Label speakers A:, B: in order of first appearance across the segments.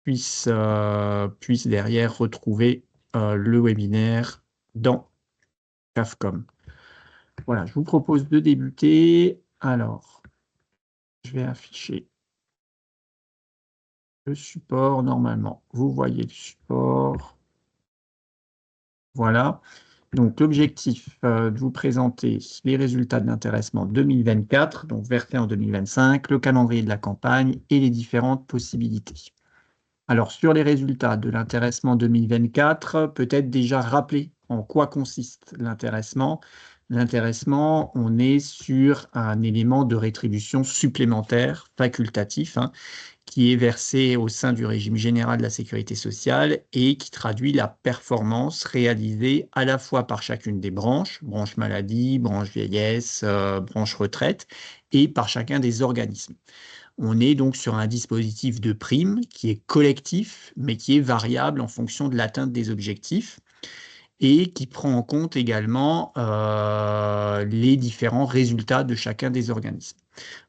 A: puisse derrière retrouver le webinaire dans CAFCOM. Voilà, je vous propose de débuter. Alors, je vais afficher le support normalement. Vous voyez le support. Voilà. Donc, l'objectif de vous présenter les résultats de l'intéressement 2024, donc versé en 2025, le calendrier de la campagne et les différentes possibilités. Alors, sur les résultats de l'intéressement 2024, peut-être déjà rappeler en quoi consiste l'intéressement. L'intéressement, on est sur un élément de rétribution supplémentaire, facultatif, qui est versé au sein du régime général de la sécurité sociale et qui traduit la performance réalisée à la fois par chacune des branches, branche maladie, branche vieillesse, branche retraite, et par chacun des organismes. On est donc sur un dispositif de prime qui est collectif, mais qui est variable en fonction de l'atteinte des objectifs et qui prend en compte également les différents résultats de chacun des organismes.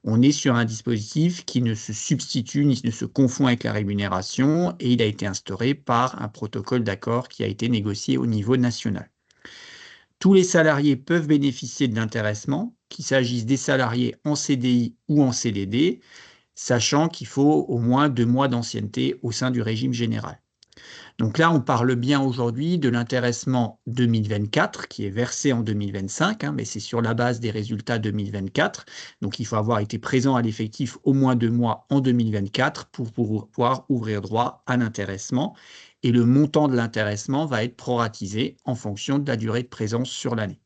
A: On est sur un dispositif qui ne se substitue ni ne se confond avec la rémunération et il a été instauré par un protocole d'accord qui a été négocié au niveau national. Tous les salariés peuvent bénéficier de l'intéressement, qu'il s'agisse des salariés en CDI ou en CDD, sachant qu'il faut au moins 2 mois d'ancienneté au sein du régime général. Donc là, on parle bien aujourd'hui de l'intéressement 2024 qui est versé en 2025, mais c'est sur la base des résultats 2024. Donc il faut avoir été présent à l'effectif au moins 2 mois en 2024 pour pouvoir ouvrir droit à l'intéressement. Et le montant de l'intéressement va être proratisé en fonction de la durée de présence sur l'année.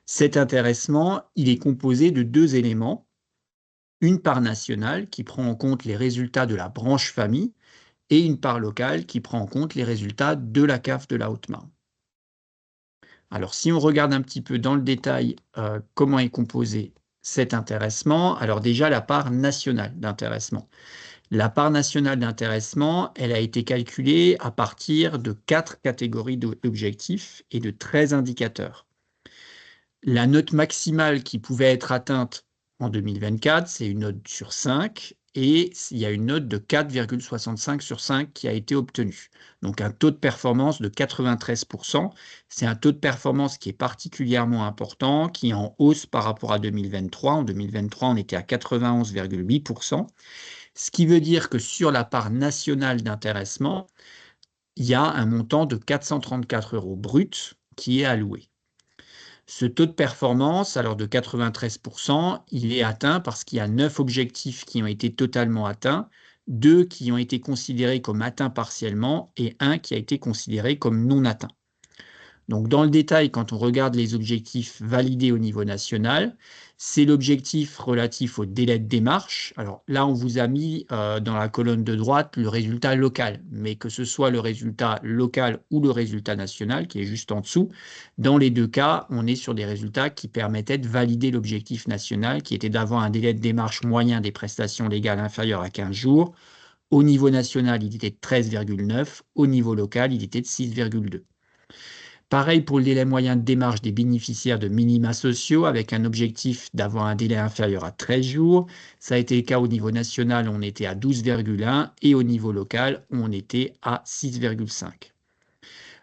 A: Cet intéressement, il est composé de 2 éléments. Une part nationale qui prend en compte les résultats de la branche famille et une part locale qui prend en compte les résultats de la CAF de la Haute-Marne. Alors, si on regarde un petit peu dans le détail comment est composé cet intéressement, alors déjà la part nationale d'intéressement. La part nationale d'intéressement, elle a été calculée à partir de 4 catégories d'objectifs et de 13 indicateurs. La note maximale qui pouvait être atteinte en 2024, c'est une note sur 5 et il y a une note de 4,65 sur 5 qui a été obtenue. Donc un taux de performance de 93%. C'est un taux de performance qui est particulièrement important, qui est en hausse par rapport à 2023. En 2023, on était à 91,8%. Ce qui veut dire que sur la part nationale d'intéressement, il y a un montant de 434 € brut qui est alloué. Ce taux de performance, alors de 93%, il est atteint parce qu'il y a 9 objectifs qui ont été totalement atteints, 2 qui ont été considérés comme atteints partiellement et 1 qui a été considéré comme non atteint. Donc dans le détail, quand on regarde les objectifs validés au niveau national, c'est l'objectif relatif au délai de démarche. Alors là, on vous a mis dans la colonne de droite le résultat local, mais que ce soit le résultat local ou le résultat national, qui est juste en dessous, dans les deux cas, on est sur des résultats qui permettaient de valider l'objectif national, qui était d'avoir un délai de démarche moyen des prestations légales inférieur à 15 jours. Au niveau national, il était de 13,9, au niveau local, il était de 6,2. Pareil pour le délai moyen de démarche des bénéficiaires de minima sociaux, avec un objectif d'avoir un délai inférieur à 13 jours. Ça a été le cas au niveau national, on était à 12,1 et au niveau local, on était à 6,5.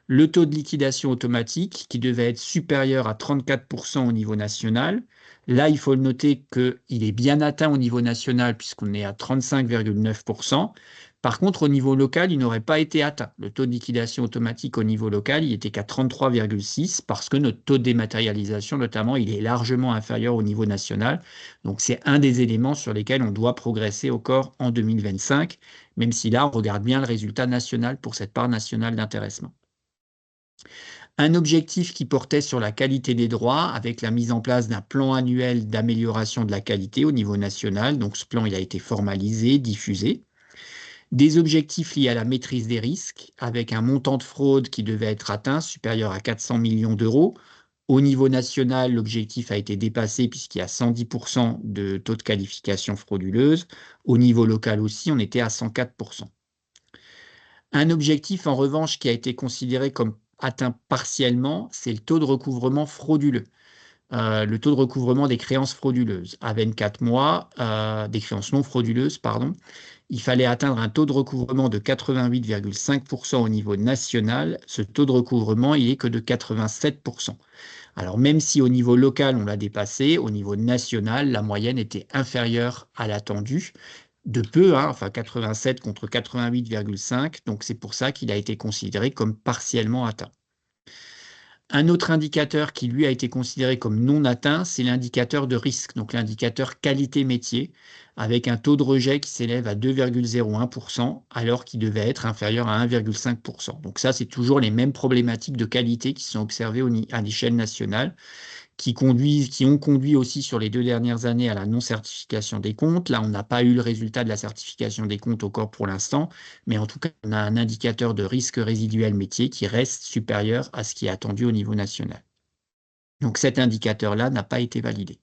A: Le taux de liquidation automatique, qui devait être supérieur à 34% au niveau national, là, il faut noter qu'il est bien atteint au niveau national, puisqu'on est à 35,9%. Par contre, au niveau local, il n'aurait pas été atteint. Le taux de liquidation automatique au niveau local, il était qu'à 33,6 parce que notre taux de dématérialisation, notamment, il est largement inférieur au niveau national. Donc, c'est un des éléments sur lesquels on doit progresser encore en 2025, même si là, on regarde bien le résultat national pour cette part nationale d'intéressement. Un objectif qui portait sur la qualité des droits avec la mise en place d'un plan annuel d'amélioration de la qualité au niveau national. Donc, ce plan, il a été formalisé, diffusé. Des objectifs liés à la maîtrise des risques, avec un montant de fraude qui devait être atteint, supérieur à 400 millions d'euros. Au niveau national, l'objectif a été dépassé puisqu'il y a 110% de taux de qualification frauduleuse. Au niveau local aussi, on était à 104%. Un objectif, en revanche, qui a été considéré comme atteint partiellement, c'est le taux de recouvrement frauduleux. le taux de recouvrement des créances frauduleuses. À 24 mois, des créances non frauduleuses, pardon, il fallait atteindre un taux de recouvrement de 88,5% au niveau national. Ce taux de recouvrement, il est que de 87%. Alors même si au niveau local, on l'a dépassé, au niveau national, la moyenne était inférieure à l'attendue, de peu, hein, enfin 87 contre 88,5, donc c'est pour ça qu'il a été considéré comme partiellement atteint. Un autre indicateur qui, lui, a été considéré comme non atteint, c'est l'indicateur de risque, donc l'indicateur qualité métier, avec un taux de rejet qui s'élève à 2,01%, alors qu'il devait être inférieur à 1,5%. Donc ça, c'est toujours les mêmes problématiques de qualité qui sont observées à l'échelle nationale, qui ont conduit aussi sur les 2 dernières années à la non-certification des comptes. Là, on n'a pas eu le résultat de la certification des comptes encore pour l'instant, mais en tout cas, on a un indicateur de risque résiduel métier qui reste supérieur à ce qui est attendu au niveau national. Donc cet indicateur-là n'a pas été validé.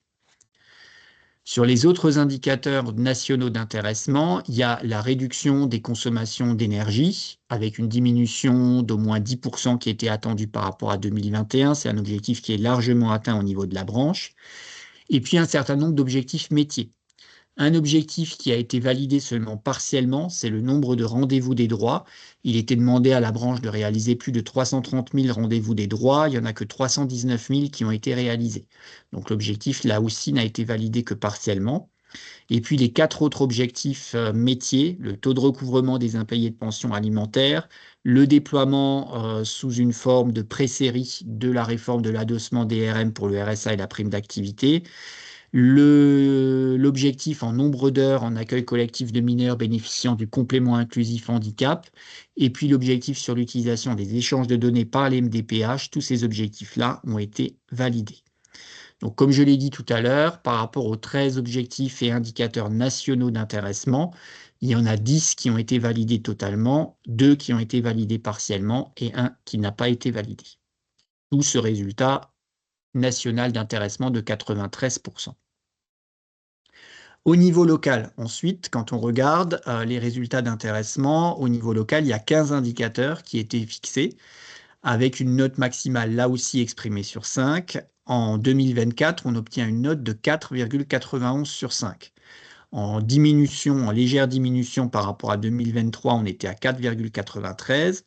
A: Sur les autres indicateurs nationaux d'intéressement, il y a la réduction des consommations d'énergie, avec une diminution d'au moins 10% qui était attendue par rapport à 2021. C'est un objectif qui est largement atteint au niveau de la branche. Et puis un certain nombre d'objectifs métiers. Un objectif qui a été validé seulement partiellement, c'est le nombre de rendez-vous des droits. Il était demandé à la branche de réaliser plus de 330 000 rendez-vous des droits. Il n'y en a que 319 000 qui ont été réalisés. Donc l'objectif, là aussi, n'a été validé que partiellement. Et puis les 4 autres objectifs métiers, le taux de recouvrement des impayés de pensions alimentaires, le déploiement sous une forme de pré-série de la réforme de l'adossement des RM pour le RSA et la prime d'activité, l'objectif en nombre d'heures en accueil collectif de mineurs bénéficiant du complément inclusif handicap, et puis l'objectif sur l'utilisation des échanges de données par les MDPH, tous ces objectifs-là ont été validés. Donc, comme je l'ai dit tout à l'heure, par rapport aux 13 objectifs et indicateurs nationaux d'intéressement, il y en a 10 qui ont été validés totalement, 2 qui ont été validés partiellement et 1 qui n'a pas été validé. D'où ce résultat national d'intéressement de 93%. Au niveau local, ensuite, quand on regarde les résultats d'intéressement, au niveau local, il y a 15 indicateurs qui étaient fixés, avec une note maximale là aussi exprimée sur 5. En 2024, on obtient une note de 4,91 sur 5. En légère diminution par rapport à 2023, on était à 4,93.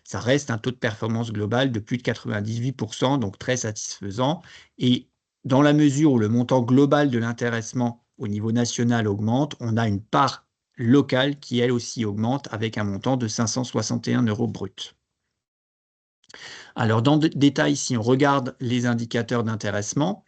A: Ça reste un taux de performance global de plus de 98%, donc très satisfaisant. Et dans la mesure où le montant global de l'intéressement au niveau national augmente, on a une part locale qui, elle aussi, augmente avec un montant de 561 € brut. Alors, dans le détail, si on regarde les indicateurs d'intéressement,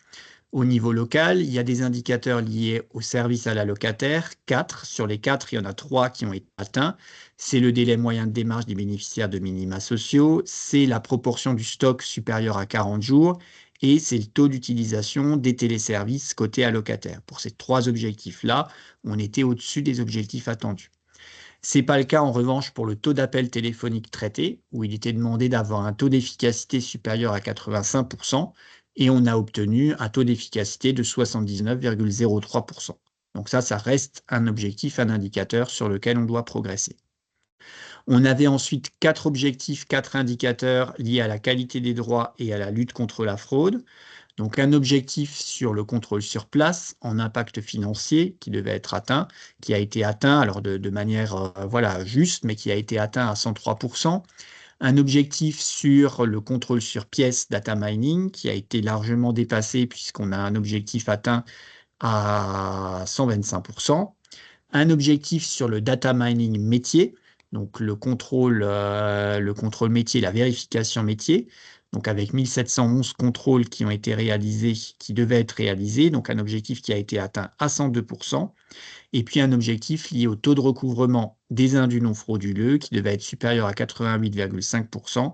A: au niveau local, il y a des indicateurs liés au service à la locataire, 4. Sur les 4, il y en a 3 qui ont été atteints. C'est le délai moyen de démarche des bénéficiaires de minima sociaux, c'est la proportion du stock supérieure à 40 jours et c'est le taux d'utilisation des téléservices côté allocataire. Pour ces 3 objectifs-là, on était au-dessus des objectifs attendus. Ce n'est pas le cas en revanche pour le taux d'appel téléphonique traité, où il était demandé d'avoir un taux d'efficacité supérieur à 85%, et on a obtenu un taux d'efficacité de 79,03%. Donc ça reste un objectif, un indicateur sur lequel on doit progresser. On avait ensuite 4 objectifs, 4 indicateurs liés à la qualité des droits et à la lutte contre la fraude. Donc un objectif sur le contrôle sur place en impact financier qui devait être atteint, qui a été atteint alors de manière juste, mais qui a été atteint à 103%. Un objectif sur le contrôle sur pièces data mining qui a été largement dépassé puisqu'on a un objectif atteint à 125%. Un objectif sur le data mining métier, donc le contrôle métier, la vérification métier, donc avec 1711 contrôles qui ont été réalisés, qui devaient être réalisés, donc un objectif qui a été atteint à 102%, et puis un objectif lié au taux de recouvrement des indus non frauduleux qui devait être supérieur à 88,5%,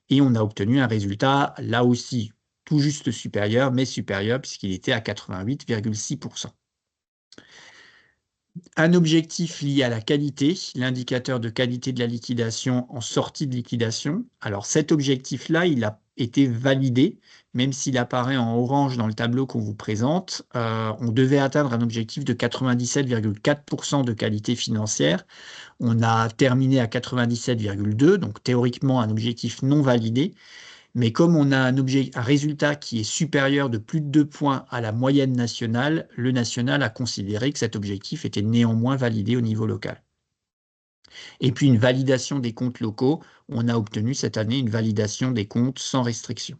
A: et on a obtenu un résultat là aussi tout juste supérieur, mais supérieur puisqu'il était à 88,6%. Un objectif lié à la qualité, l'indicateur de qualité de la liquidation en sortie de liquidation. Alors cet objectif-là, il a été validé, même s'il apparaît en orange dans le tableau qu'on vous présente. On devait atteindre un objectif de 97,4% de qualité financière. On a terminé à 97,2%, donc théoriquement un objectif non validé. Mais comme on a un résultat qui est supérieur de plus de 2 points à la moyenne nationale, le national a considéré que cet objectif était néanmoins validé au niveau local. Et puis une validation des comptes locaux, on a obtenu cette année une validation des comptes sans restriction.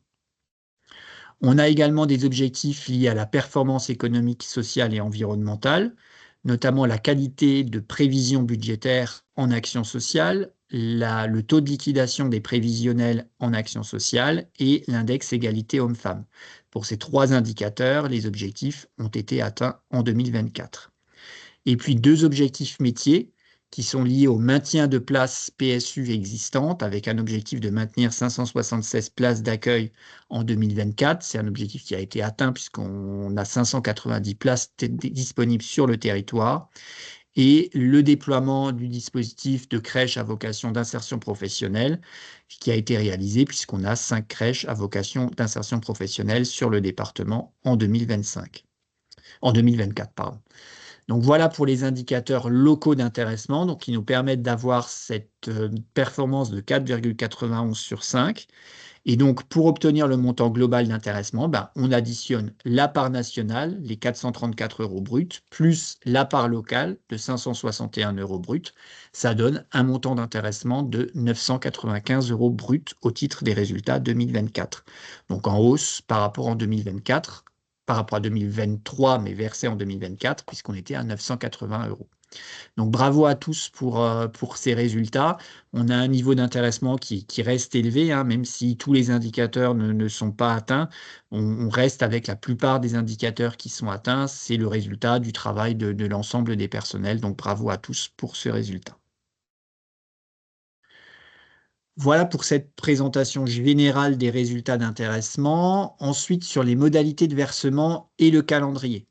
A: On a également des objectifs liés à la performance économique, sociale et environnementale, notamment la qualité de prévision budgétaire en action sociale, le taux de liquidation des prévisionnels en action sociale et l'index égalité hommes-femmes. Pour ces 3 indicateurs, les objectifs ont été atteints en 2024. Et puis 2 objectifs métiers qui sont liés au maintien de places PSU existantes, avec un objectif de maintenir 576 places d'accueil en 2024. C'est un objectif qui a été atteint puisqu'on a 590 places disponibles sur le territoire. Et le déploiement du dispositif de crèche à vocation d'insertion professionnelle qui a été réalisé puisqu'on a 5 crèches à vocation d'insertion professionnelle sur le département en 2024, pardon. Donc voilà pour les indicateurs locaux d'intéressement, donc qui nous permettent d'avoir cette performance de 4,91 sur 5. Et donc pour obtenir le montant global d'intéressement, on additionne la part nationale, les 434 € bruts, plus la part locale de 561 € bruts. Ça donne un montant d'intéressement de 995 € bruts au titre des résultats 2024. Donc en hausse par rapport en 2024. Par rapport à 2023, mais versé en 2024, puisqu'on était à 980 €. Donc bravo à tous pour ces résultats. On a un niveau d'intéressement qui reste élevé, hein, même si tous les indicateurs ne sont pas atteints. On reste avec la plupart des indicateurs qui sont atteints. C'est le résultat du travail de l'ensemble des personnels. Donc bravo à tous pour ce résultat. Voilà pour cette présentation générale des résultats d'intéressement. Ensuite, sur les modalités de versement et le calendrier.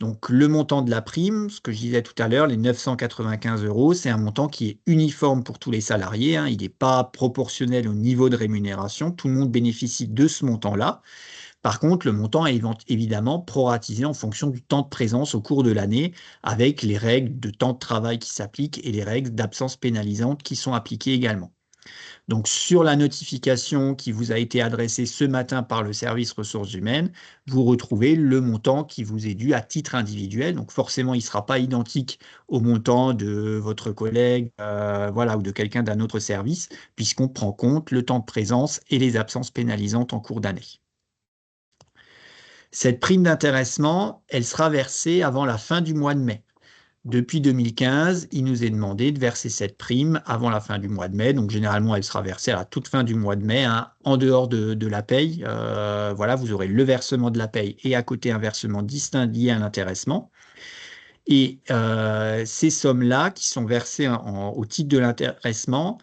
A: Donc le montant de la prime, ce que je disais tout à l'heure, les 995 €, c'est un montant qui est uniforme pour tous les salariés, hein. Il n'est pas proportionnel au niveau de rémunération. Tout le monde bénéficie de ce montant-là. Par contre, le montant est évidemment proratisé en fonction du temps de présence au cours de l'année, avec les règles de temps de travail qui s'appliquent et les règles d'absence pénalisante qui sont appliquées également. Donc, sur la notification qui vous a été adressée ce matin par le service ressources humaines, vous retrouvez le montant qui vous est dû à titre individuel. Donc, forcément, il ne sera pas identique au montant de votre collègue, voilà, ou de quelqu'un d'un autre service, puisqu'on prend compte le temps de présence et les absences pénalisantes en cours d'année. Cette prime d'intéressement, elle sera versée avant la fin du mois de mai. Depuis 2015, il nous est demandé de verser cette prime avant la fin du mois de mai. Donc, généralement, elle sera versée à la toute fin du mois de mai, hein, en dehors de la paye. Voilà, vous aurez le versement de la paye et à côté un versement distinct lié à l'intéressement. Et ces sommes-là qui sont versées au titre de l'intéressement,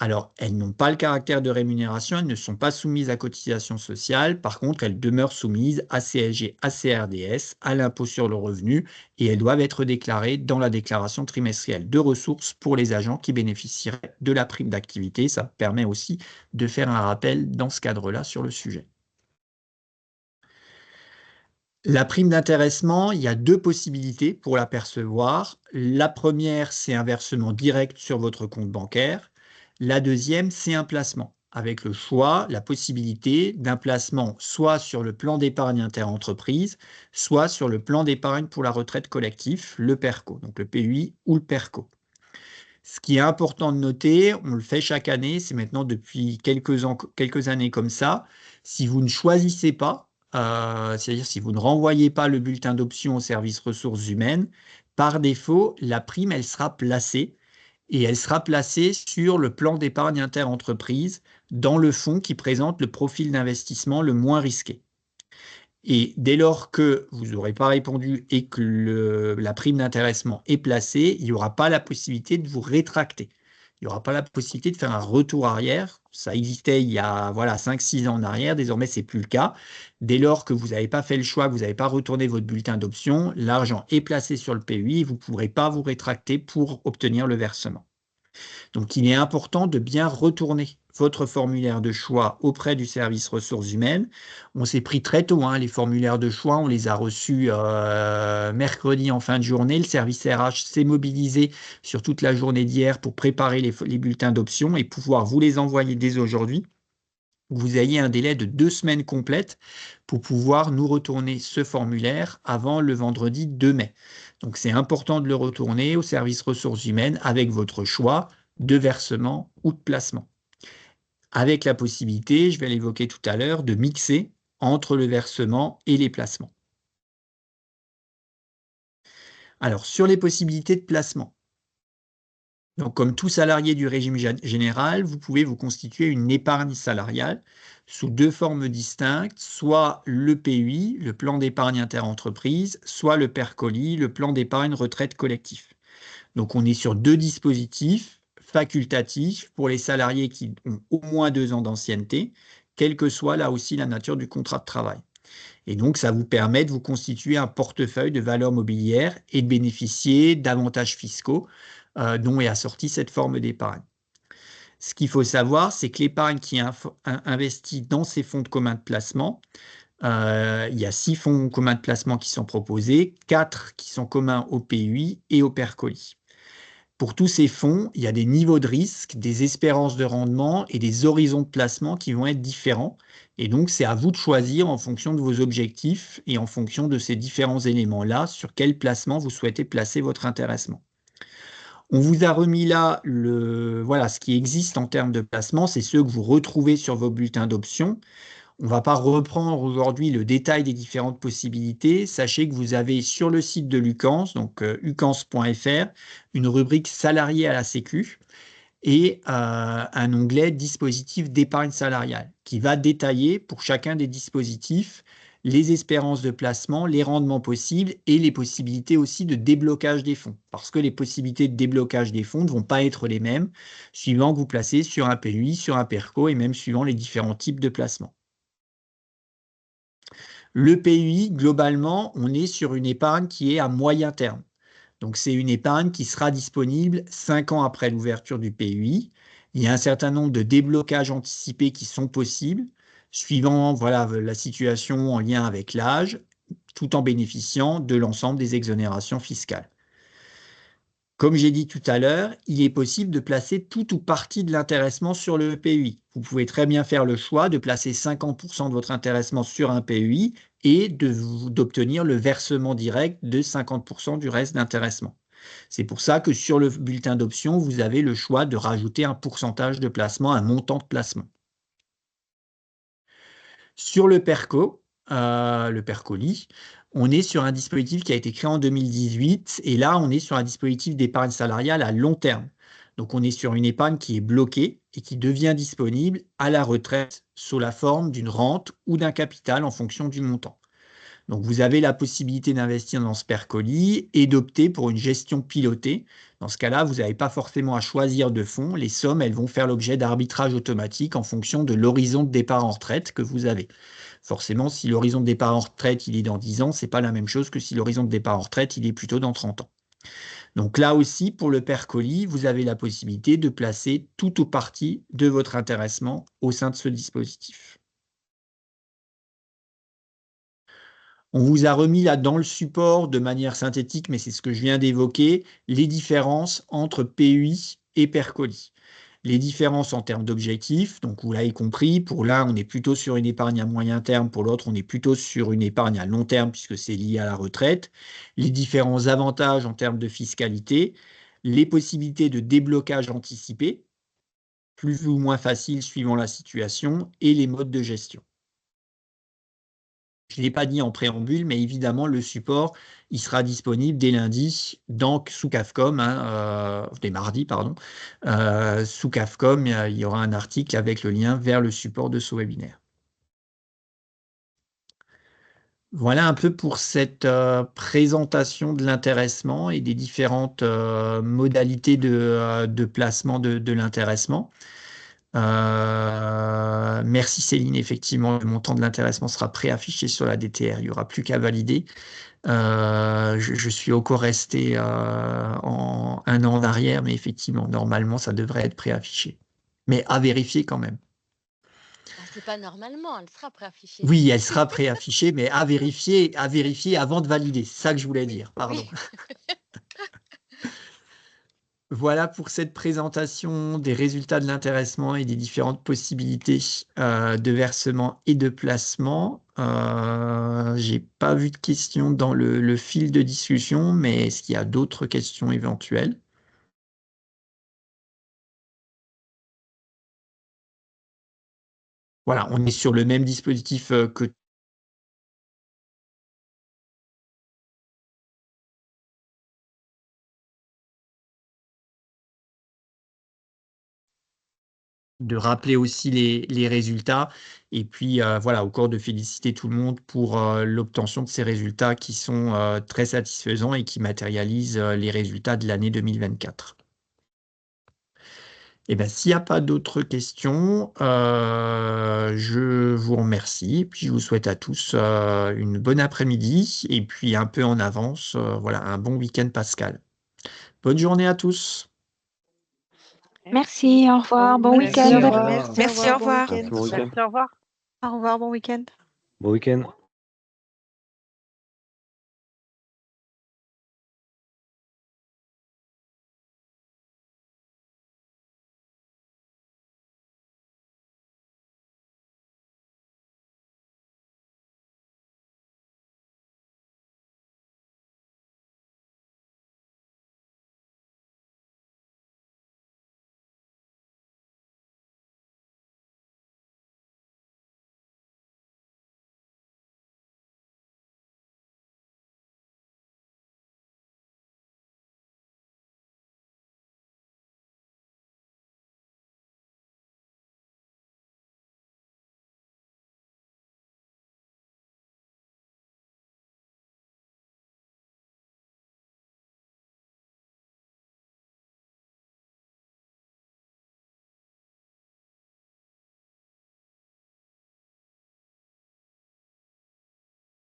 A: alors elles n'ont pas le caractère de rémunération, elles ne sont pas soumises à cotisation sociale. Par contre, elles demeurent soumises à CSG, à CRDS, à l'impôt sur le revenu, et elles doivent être déclarées dans la déclaration trimestrielle de ressources pour les agents qui bénéficieraient de la prime d'activité. Ça permet aussi de faire un rappel dans ce cadre-là sur le sujet. La prime d'intéressement, il y a 2 possibilités pour la percevoir. La première, c'est un versement direct sur votre compte bancaire. La deuxième, c'est un placement, avec le choix, la possibilité d'un placement soit sur le plan d'épargne interentreprise, soit sur le plan d'épargne pour la retraite collectif, le PERCO, donc le PUI ou le PERCO. Ce qui est important de noter, on le fait chaque année, c'est maintenant depuis quelques années comme ça. Si vous ne choisissez pas, c'est-à-dire si vous ne renvoyez pas le bulletin d'option au service ressources humaines, par défaut, la prime, elle sera placée et elle sera placée sur le plan d'épargne interentreprise dans le fonds qui présente le profil d'investissement le moins risqué. Et dès lors que vous n'aurez pas répondu et que la prime d'intéressement est placée, il n'y aura pas la possibilité de vous rétracter. Il n'y aura pas la possibilité de faire un retour arrière. Ça existait il y a 5-6 ans en arrière, désormais ce n'est plus le cas. Dès lors que vous n'avez pas fait le choix, que vous n'avez pas retourné votre bulletin d'option, l'argent est placé sur le PUI et vous ne pourrez pas vous rétracter pour obtenir le versement. Donc, il est important de bien retourner votre formulaire de choix auprès du service ressources humaines. On s'est pris très tôt, hein, les formulaires de choix, on les a reçus mercredi en fin de journée. Le service RH s'est mobilisé sur toute la journée d'hier pour préparer les bulletins d'option et pouvoir vous les envoyer dès aujourd'hui. vous ayez un délai de 2 semaines complètes pour pouvoir nous retourner ce formulaire avant le vendredi 2 mai. Donc, c'est important de le retourner au service ressources humaines avec votre choix de versement ou de placement. Avec la possibilité, je vais l'évoquer tout à l'heure, de mixer entre le versement et les placements. Alors, sur les possibilités de placement, donc comme tout salarié du régime général, vous pouvez vous constituer une épargne salariale sous 2 formes distinctes, soit le PEI, le plan d'épargne interentreprise, soit le PERCOLI, le plan d'épargne retraite collectif. Donc on est sur 2 dispositifs facultatifs pour les salariés qui ont au moins 2 ans d'ancienneté, quelle que soit là aussi la nature du contrat de travail. Et donc, ça vous permet de vous constituer un portefeuille de valeurs mobilières et de bénéficier d'avantages fiscaux dont est assortie cette forme d'épargne. Ce qu'il faut savoir, c'est que l'épargne qui est investie dans ces fonds de commun de placement, il y a 6 fonds communs de placement qui sont proposés, 4 qui sont communs au PEI et au PERCOLI. Pour tous ces fonds, il y a des niveaux de risque, des espérances de rendement et des horizons de placement qui vont être différents. Et donc, c'est à vous de choisir en fonction de vos objectifs et en fonction de ces différents éléments-là sur quel placement vous souhaitez placer votre intéressement. On vous a remis là voilà, ce qui existe en termes de placement, c'est ceux que vous retrouvez sur vos bulletins d'options. On ne va pas reprendre aujourd'hui le détail des différentes possibilités. Sachez que vous avez sur le site de Lucans, donc ucans.fr, une rubrique salarié à la Sécu et un onglet dispositif d'épargne salariale qui va détailler pour chacun des dispositifs les espérances de placement, les rendements possibles et les possibilités aussi de déblocage des fonds. Parce que les possibilités de déblocage des fonds ne vont pas être les mêmes suivant que vous placez sur un PEI, sur un PERCO et même suivant les différents types de placements. Le PEI, globalement, on est sur une épargne qui est à moyen terme. Donc, c'est une épargne qui sera disponible 5 ans après l'ouverture du PEI. Il y a un certain nombre de déblocages anticipés qui sont possibles, suivant voilà, la situation en lien avec l'âge, tout en bénéficiant de l'ensemble des exonérations fiscales. Comme j'ai dit tout à l'heure, il est possible de placer tout ou partie de l'intéressement sur le PEI. Vous pouvez très bien faire le choix de placer 50% de votre intéressement sur un PEI et d'obtenir le versement direct de 50% du reste d'intéressement. C'est pour ça que sur le bulletin d'options, vous avez le choix de rajouter un pourcentage de placement, un montant de placement. Sur le PERCO, le PERCOLI, on est sur un dispositif qui a été créé en 2018 et là, on est sur un dispositif d'épargne salariale à long terme. Donc, on est sur une épargne qui est bloquée et qui devient disponible à la retraite sous la forme d'une rente ou d'un capital en fonction du montant. Donc, vous avez la possibilité d'investir dans ce PERCOLI et d'opter pour une gestion pilotée. Dans ce cas-là, vous n'avez pas forcément à choisir de fonds. Les sommes, elles vont faire l'objet d'arbitrage automatique en fonction de l'horizon de départ en retraite que vous avez. Forcément, si l'horizon de départ en retraite, il est dans 10 ans, ce n'est pas la même chose que si l'horizon de départ en retraite, il est plutôt dans 30 ans. Donc là aussi, pour le PERCOLI, vous avez la possibilité de placer tout ou partie de votre intéressement au sein de ce dispositif. On vous a remis là dans le support de manière synthétique, mais c'est ce que je viens d'évoquer, les différences entre PEI et PERCOLI. Les différences en termes d'objectifs, donc vous l'avez compris, pour l'un, on est plutôt sur une épargne à moyen terme, pour l'autre, on est plutôt sur une épargne à long terme puisque c'est lié à la retraite. Les différents avantages en termes de fiscalité, les possibilités de déblocage anticipé, plus ou moins facile suivant la situation, et les modes de gestion. Je ne l'ai pas dit en préambule, mais évidemment, le support, il sera disponible dès lundi sous CAFCOM, dès mardi, pardon. Sous CAFCOM, il y aura un article avec le lien vers le support de ce webinaire. Voilà un peu pour cette présentation de l'intéressement et des différentes modalités de placement de l'intéressement. Merci Céline, effectivement, le montant de l'intéressement sera préaffiché sur la DTR, il n'y aura plus qu'à valider. Je suis encore resté en un an en arrière, mais effectivement, normalement, ça devrait être préaffiché. Mais à vérifier quand même.
B: Ah, c'est pas normalement, elle sera préaffichée.
A: Oui, elle sera préaffichée, mais à vérifier avant de valider. C'est ça que je voulais dire, pardon.
B: Oui.
A: Voilà pour cette présentation des résultats de l'intéressement et des différentes possibilités de versement et de placement. J'ai pas vu de questions dans le fil de discussion, mais est-ce qu'il y a d'autres questions éventuelles? Voilà, on est sur le même dispositif que de rappeler aussi les résultats et puis voilà, encore de féliciter tout le monde pour l'obtention de ces résultats qui sont très satisfaisants et qui matérialisent les résultats de l'année 2024. Et ben, s'il n'y a pas d'autres questions, je vous remercie et puis je vous souhaite à tous une bonne après-midi et puis un peu en avance, voilà, un bon week-end pascal. Bonne journée à tous.
C: Merci, au revoir, bon
B: Merci,
C: week-end.
B: au revoir.
D: Merci, au revoir.
E: Merci, bon week-end.
D: Au revoir.
C: Au revoir, bon week-end.
E: Bon week-end.